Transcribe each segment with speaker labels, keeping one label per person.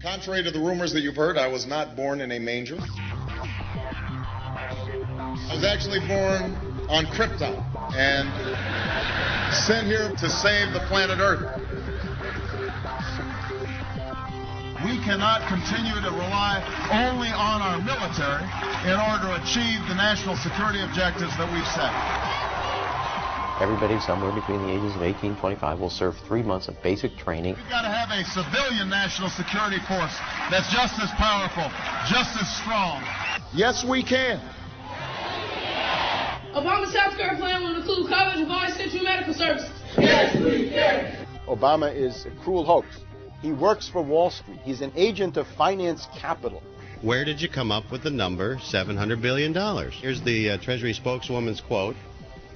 Speaker 1: Contrary to the rumors that you've heard, I was not born in a manger. I was actually born on Krypton and sent here to save the planet Earth. We cannot continue to rely only on our military in order to achieve the national security objectives that we've set.
Speaker 2: Everybody somewhere between the ages of 18 and 25 will serve 3 months of basic training.
Speaker 1: We've got to have a civilian national security force that's just as powerful, just as strong. Yes, we can.
Speaker 3: Obama's healthcare plan will include coverage of all essential medical services. Yes, we can.
Speaker 4: Obama is a cruel hoax. He works for Wall Street. He's an agent of finance capital.
Speaker 5: Where did you come up with the number $700 billion? Here's the Treasury spokeswoman's quote.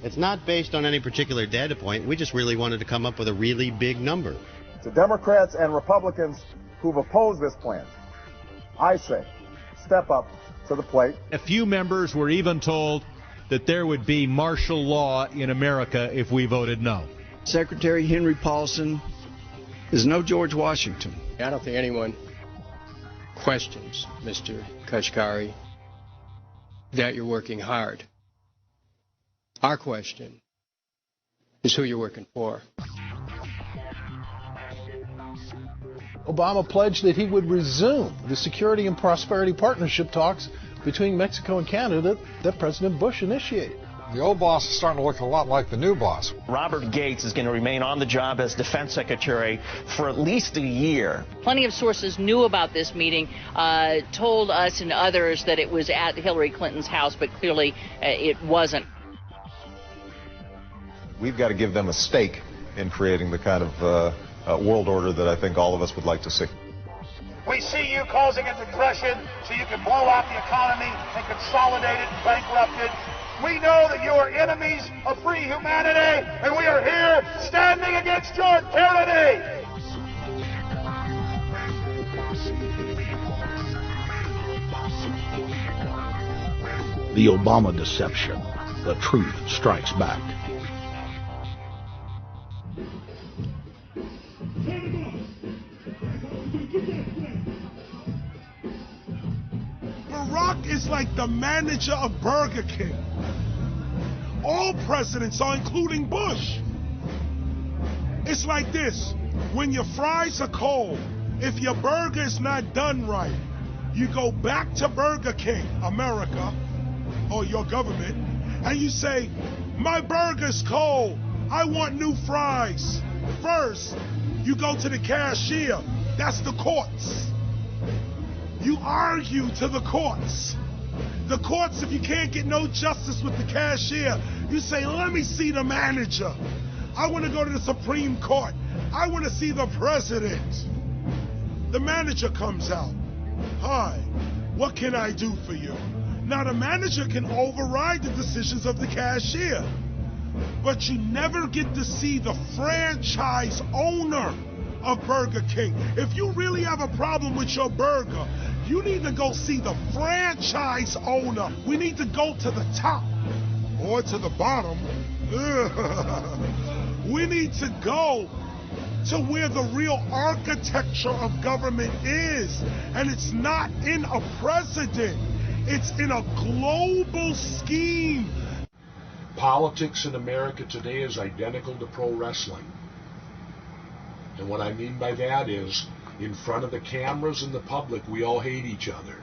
Speaker 5: It's not based on any particular data point. We just really wanted to come up with a really big number.
Speaker 6: To Democrats and Republicans who've opposed this plan, I say, step up to the plate.
Speaker 7: A few members were even told that there would be martial law in America if we voted no.
Speaker 8: Secretary Henry Paulson is no George Washington.
Speaker 9: I don't think anyone questions, Mr. Kashkari, that you're working hard. Our question is who you're working for.
Speaker 10: Obama pledged that he would resume the Security and Prosperity Partnership talks between Mexico and Canada that President Bush initiated.
Speaker 11: The old boss is starting to look a lot like the new boss.
Speaker 12: Robert Gates is going to remain on the job as defense secretary for at least a year.
Speaker 13: Plenty of sources knew about this meeting, told us and others that it was at Hillary Clinton's house, but clearly it wasn't.
Speaker 14: We've got to give them a stake in creating the kind of world order that I think all of us would like to see.
Speaker 15: We see you causing a depression so you can blow out the economy and consolidate it and bankrupt it. We know that you are enemies of free humanity, and we are here standing against your tyranny.
Speaker 16: The Obama deception. The truth strikes back.
Speaker 17: Barack is like the manager of Burger King. All presidents are, including Bush. It's like this. When your fries are cold, if your burger is not done right, you go back to Burger King, America, or your government, and you say, my burger's cold. I want new fries. First, you go to the cashier. That's the courts. You argue to the courts. The courts, if you can't get no justice with the cashier, you say, let me see the manager. I want to go to the Supreme Court. I want to see the president. The manager comes out. Hi, what can I do for you? Now, the manager can override the decisions of the cashier, but you never get to see the franchise owner of Burger King. If you really have a problem with your burger, you need to go see the franchise owner. We need to go to the top or to the bottom. We need to go to where the real architecture of government is. And it's not in a president. It's in a global scheme.
Speaker 18: Politics in America today is identical to pro wrestling. And what I mean by that is, in front of the cameras and the public, we all hate each other.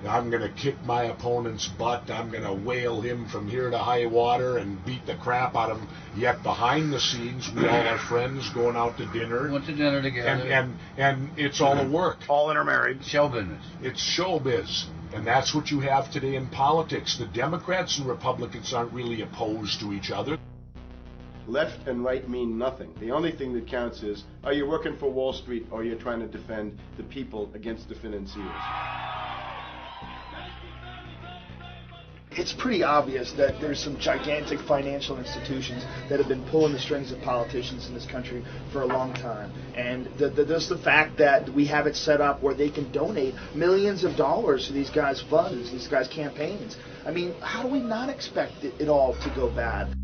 Speaker 18: I'm going to kick my opponent's butt. I'm going to whale him from here to high water and beat the crap out of him. Yet behind the scenes, we all are friends going out to dinner.
Speaker 19: Went to dinner together.
Speaker 18: And it's all a work.
Speaker 19: All intermarried. Show business.
Speaker 18: It's showbiz. And that's what you have today in politics. The Democrats and Republicans aren't really opposed to each other.
Speaker 4: Left and right mean nothing. The only thing that counts is, are you working for Wall Street or you're trying to defend the people against the financiers?
Speaker 20: It's pretty obvious that there's some gigantic financial institutions that have been pulling the strings of politicians in this country for a long time. And there's the fact that we have it set up where they can donate millions of dollars to these guys' funds, these guys' campaigns. I mean, how do we not expect it all to go bad?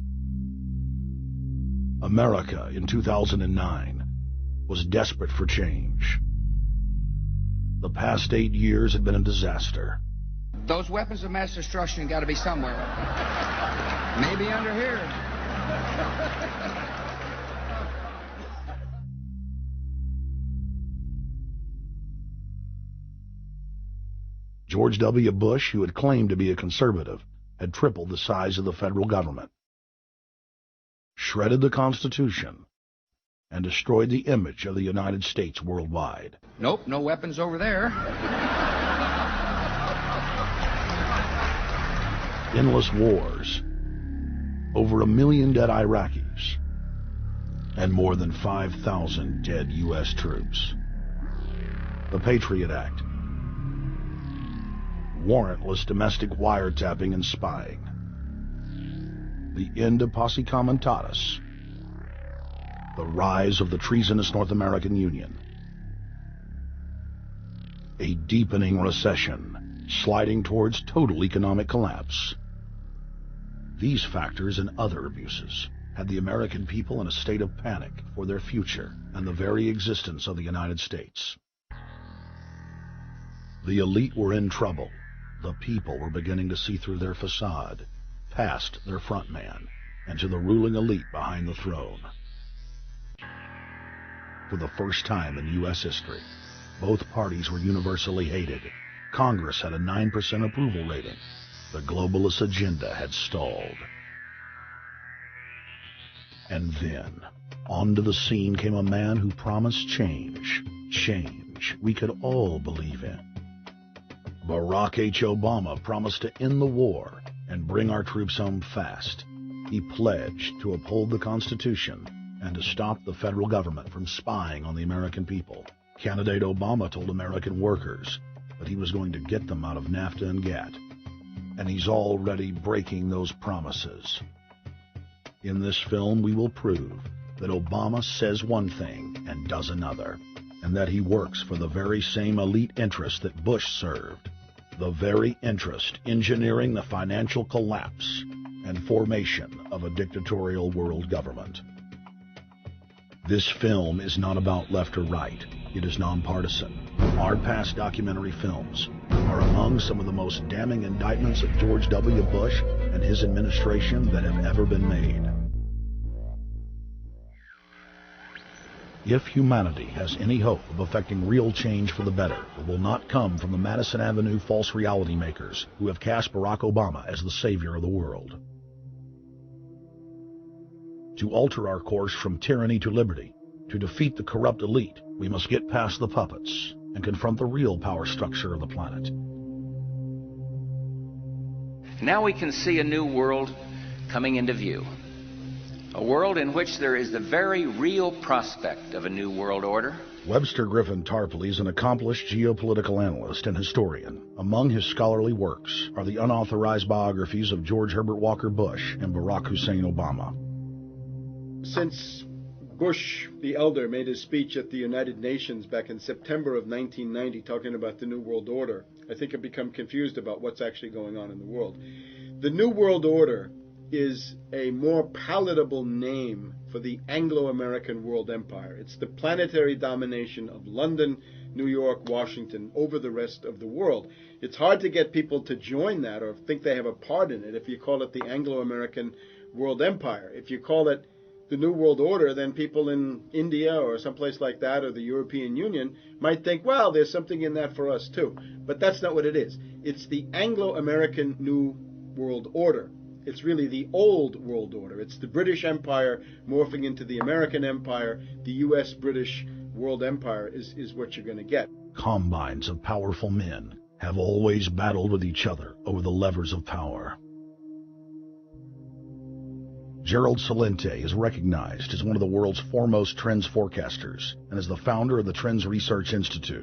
Speaker 16: America in 2009 was desperate for change. The past 8 years had been a disaster.
Speaker 19: Those weapons of mass destruction got to be somewhere. Maybe under here.
Speaker 16: George W. Bush, who had claimed to be a conservative, had tripled the size of the federal government, shredded the Constitution, and destroyed the image of the United States worldwide.
Speaker 19: Nope, no weapons over there.
Speaker 16: Endless wars, over 1 million dead Iraqis, and more than 5,000 dead U.S. troops. The Patriot Act, warrantless domestic wiretapping and spying, the end of posse comitatus, the rise of the treasonous North American Union, a deepening recession sliding towards total economic collapse. These factors and other abuses had the American people in a state of panic for their future and the very existence of the United States. The elite were in trouble. The people were beginning to see through their facade, past their front man, and to the ruling elite behind the throne. For the first time in U.S. history, both parties were universally hated. Congress had a 9% approval rating. The globalist agenda had stalled. And then, onto the scene came a man who promised change. Change we could all believe in. Barack H. Obama promised to end the war and bring our troops home fast. He pledged to uphold the Constitution and to stop the federal government from spying on the American people. Candidate Obama told American workers that he was going to get them out of NAFTA and GATT, and he's already breaking those promises. In this film, we will prove that Obama says one thing and does another, and that he works for the very same elite interest that Bush served, the very interest engineering the financial collapse and formation of a dictatorial world government. This film is not about left or right. It is nonpartisan. Our past documentary films are among some of the most damning indictments of George W. Bush and his administration that have ever been made. If humanity has any hope of effecting real change for the better, it will not come from the Madison Avenue false reality makers who have cast Barack Obama as the savior of the world. To alter our course from tyranny to liberty, to defeat the corrupt elite, we must get past the puppets and confront the real power structure of the planet.
Speaker 21: Now we can see a new world coming into view. A world in which there is the very real prospect of a new world order.
Speaker 16: Webster Griffin Tarpley is an accomplished geopolitical analyst and historian. Among his scholarly works are the unauthorized biographies of George Herbert Walker Bush and Barack Hussein Obama.
Speaker 4: Since Bush the Elder made his speech at the United Nations back in September of 1990 talking about the New World Order, I think I've become confused about what's actually going on in the world. The New World Order is a more palatable name for the Anglo-American world empire. It's the planetary domination of London, New York, Washington over the rest of the world. It's hard to get people to join that or think they have a part in it if you call it the Anglo-American world empire. If you call it the New World Order, then people in India or someplace like that or the European Union might think, well, there's something in that for us too. But that's not what it is. It's the Anglo-American New World Order. It's really the old world order. It's the British Empire morphing into the American Empire. The U.S.-British world empire is what you're going to get.
Speaker 16: Combines of powerful men have always battled with each other over the levers of power. Gerald Celente is recognized as one of the world's foremost trends forecasters and is the founder of the Trends Research Institute.